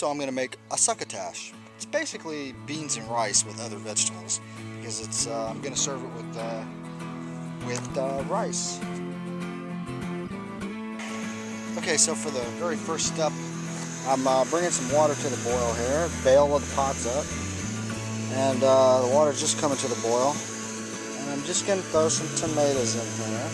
also I'm going to make a succotash. It's basically beans and rice with other vegetables, because it's I'm going to serve it with rice. Okay, so for the very first step, I'm bringing some water to the boil here. Bail of the pot's up, and the water's just coming to the boil. And I'm just going to throw some tomatoes in here.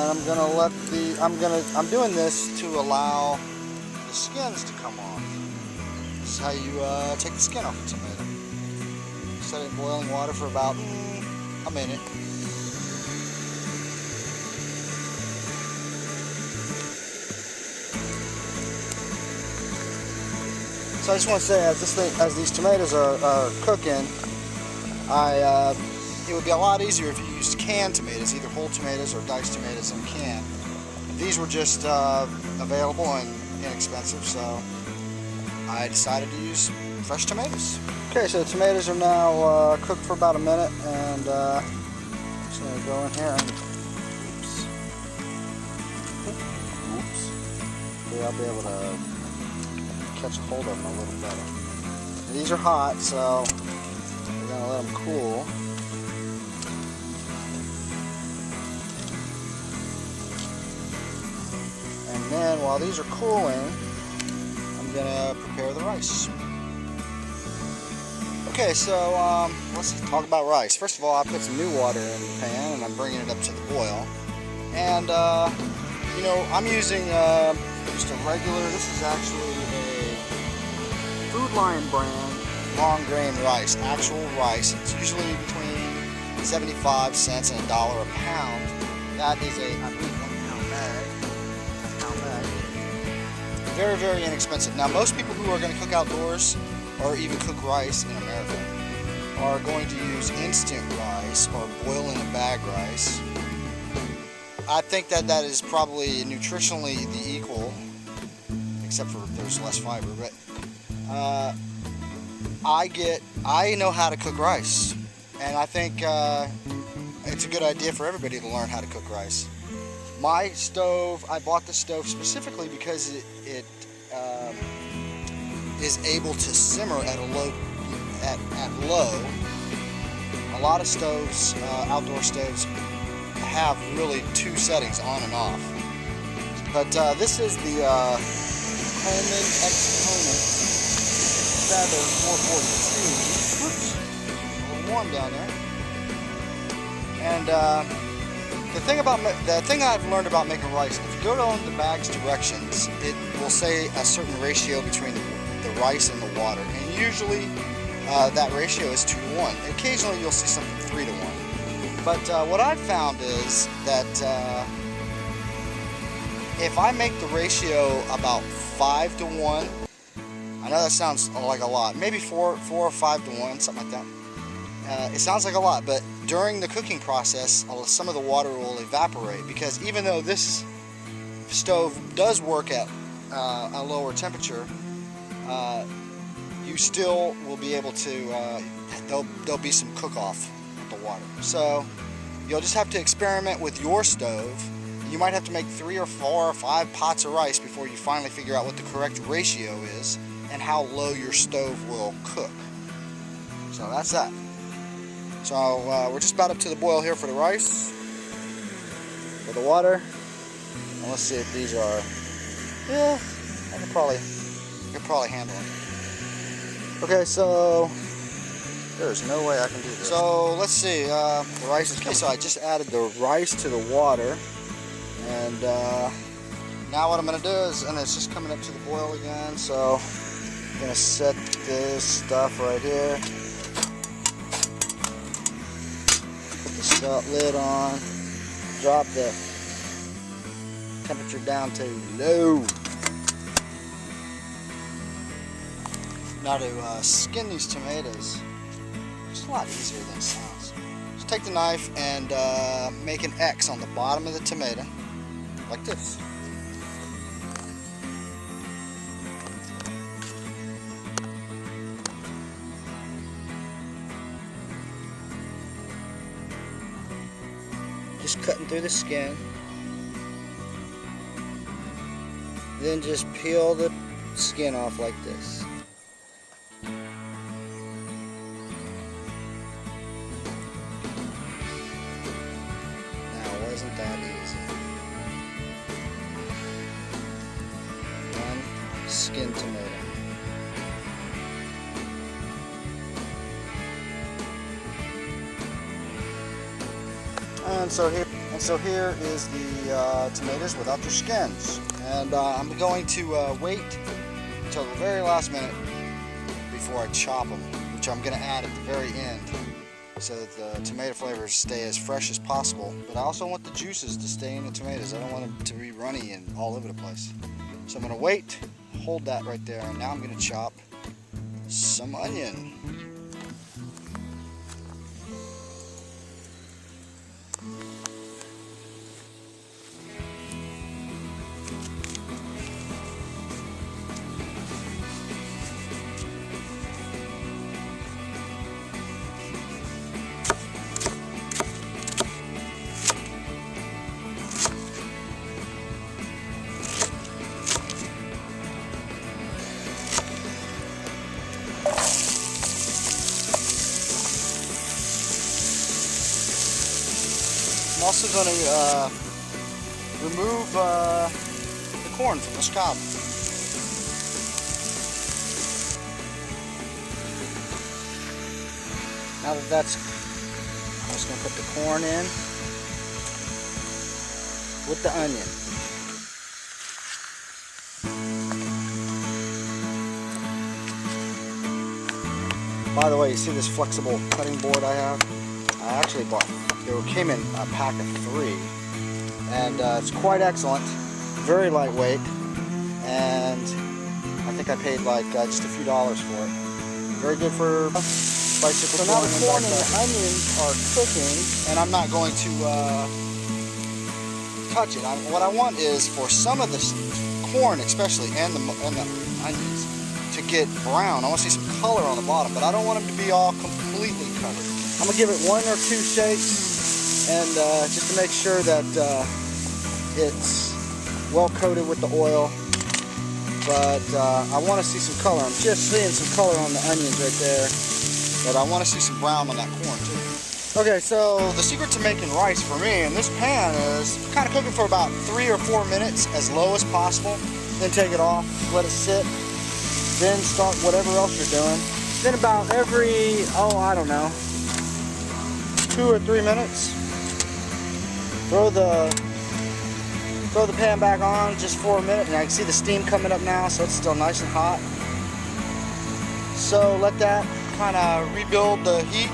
And I'm doing this to allow the skins to come off. This is how you take the skin off a tomato. Set it in boiling water for about a minute. So I just want to say, as these tomatoes are cooking, it would be a lot easier if you used canned tomatoes, either whole tomatoes or diced tomatoes in a can. These were just available and inexpensive, so I decided to use fresh tomatoes. Okay, so the tomatoes are now cooked for about a minute, and I'm just going to go in here and oops. Maybe I'll be able to catch a hold of them a little better. These are hot, so we're going to let them cool. And then while these are cooling, I'm going to prepare the rice. Okay, so let's talk about rice. First of all, I put some new water in the pan, and I'm bringing it up to the boil. And, you know, I'm using just a regular, this is actually a Food Lion brand long grain rice, actual rice. It's usually between 75 cents and $1 a pound. That is a, I believe, 1 pound bag. Very, very inexpensive. Now, most people who are going to cook outdoors or even cook rice in America are going to use instant rice or boil in a bag rice. I think that is probably nutritionally the equal, except for there's less fiber, but I know how to cook rice, and I think it's a good idea for everybody to learn how to cook rice. My stove, I bought the stove specifically because it is able to simmer at a low, at low. A lot of stoves, outdoor stoves, have really two settings, on and off. But this is the Coleman Exponent Feather 442. Whoops, a little warm down there. And the thing I've learned about making rice, if you go on the bag's directions, it will say a certain ratio between the rice and the water, and usually that ratio is 2-to-1. Occasionally you'll see something 3-to-1. But what I've found is that if I make the ratio about 5-to-1, I know that sounds like a lot, maybe 4 or 5-to-1, something like that. It sounds like a lot, but during the cooking process, some of the water will evaporate, because even though this stove does work at a lower temperature, you still will be able to, there'll be some cook-off with the water. So you'll just have to experiment with your stove. You might have to make 3 or 4 or 5 pots of rice before you finally figure out what the correct ratio is and how low your stove will cook. So that's that. So we're just about up to the boil here for the rice, for the water, and let's see if these are, yeah, I can probably handle them. Okay, so there's no way I can do this. So let's see, the rice is okay. So I just added the rice to the water, and now what I'm going to do is, and it's just coming up to the boil again, so I'm going to set this stuff right here. Lid on, drop the temperature down to low. Now to skin these tomatoes, it's a lot easier than it sounds. Just take the knife and make an X on the bottom of the tomato, like this. Just cutting through the skin. Then just peel the skin off like this. Now, wasn't that easy? One skin tomato. And so here is the tomatoes without their skins. And I'm going to wait until the very last minute before I chop them, which I'm going to add at the very end, so that the tomato flavors stay as fresh as possible. But I also want the juices to stay in the tomatoes. I don't want them to be runny and all over the place. So I'm going to wait, hold that right there, and now I'm going to chop some onion. I'm also going to remove the corn from this cob. Now that that's, I'm just going to put the corn in with the onion. By the way, you see this flexible cutting board I have? I actually bought, it came in a pack of 3, and it's quite excellent, very lightweight, and I think I paid like just a few dollars for it. Very good for bicycle. So now the corn and the onions are cooking, and I'm not going to touch it. What I want is for some of this corn, especially, and the onions, to get brown. I want to see some color on the bottom, but I don't want them to be all completely covered. I'm going to give it 1 or 2 shakes, and just to make sure that it's well coated with the oil. But I want to see some color. I'm just seeing some color on the onions right there, but I want to see some brown on that corn too. Okay, so the secret to making rice for me in this pan is kind of cooking for about 3 or 4 minutes, as low as possible. Then take it off, let it sit. Then start whatever else you're doing. Then about every, I don't know, 2 or 3 minutes, throw the pan back on just for a minute, and I can see the steam coming up now, so it's still nice and hot. So let that kind of rebuild the heat,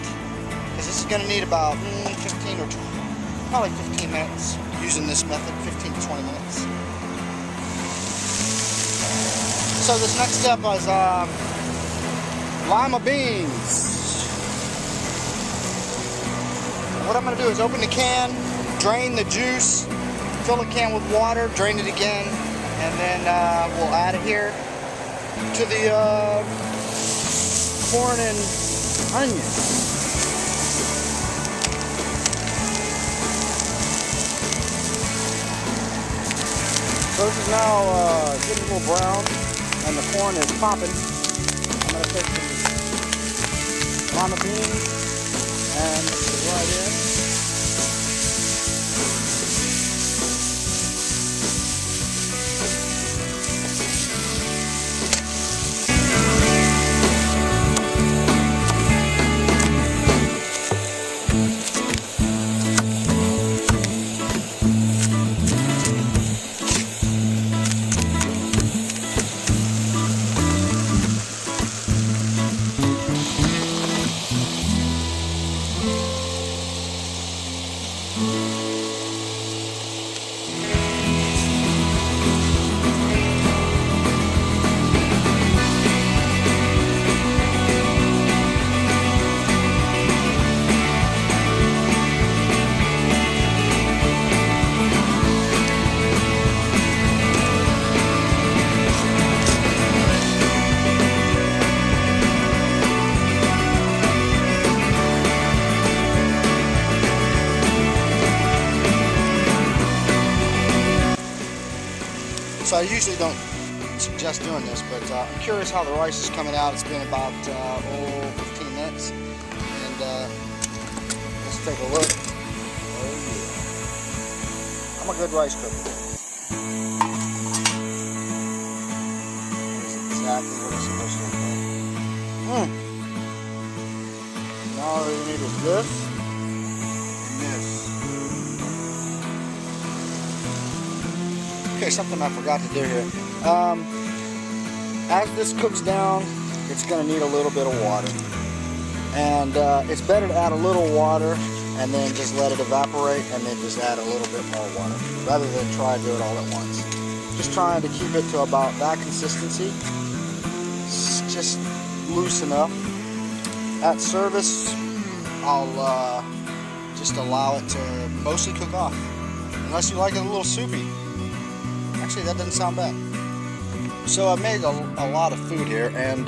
because this is going to need about 15 or probably 15 minutes using this method, 15 to 20 minutes. So this next step is lima beans. What I'm going to do is open the can, drain the juice, fill the can with water, drain it again, and then we'll add it here to the corn and onion. So this is now getting a little brown, and the corn is popping. I'm going to take some lima beans and put it right in. So I usually don't suggest doing this, but I'm curious how the rice is coming out. It's been about 15 minutes, and let's take a look. Oh yeah, I'm a good rice cooker. That's exactly what it's supposed to look like. Now all you need is this and this. Okay, something I forgot to do here. As this cooks down, it's going to need a little bit of water. And it's better to add a little water and then just let it evaporate and then just add a little bit more water rather than try to do it all at once. Just trying to keep it to about that consistency. It's just loose enough. At service, I'll just allow it to mostly cook off. Unless you like it a little soupy. Actually, that doesn't sound bad. So I made a lot of food here, and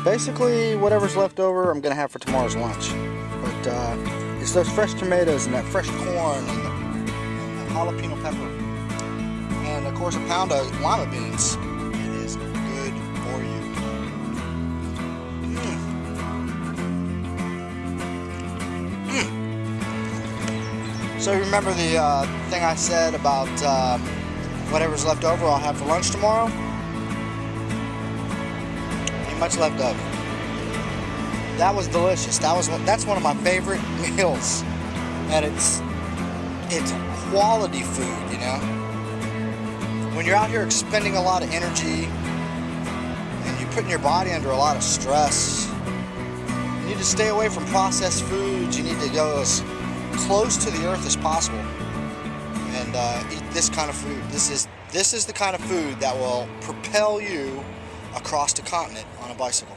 basically whatever's left over I'm going to have for tomorrow's lunch. But it's those fresh tomatoes and that fresh corn and the jalapeno pepper. And of course a pound of lima beans. It is good for you. So remember the thing I said about whatever's left over I'll have for lunch tomorrow? Ain't much left over. That was delicious. That's one of my favorite meals. And it's quality food, you know? When you're out here expending a lot of energy and you're putting your body under a lot of stress, you need to stay away from processed foods. You need to go as close to the earth as possible and eat this kind of food. This is the kind of food that will propel you across the continent on a bicycle.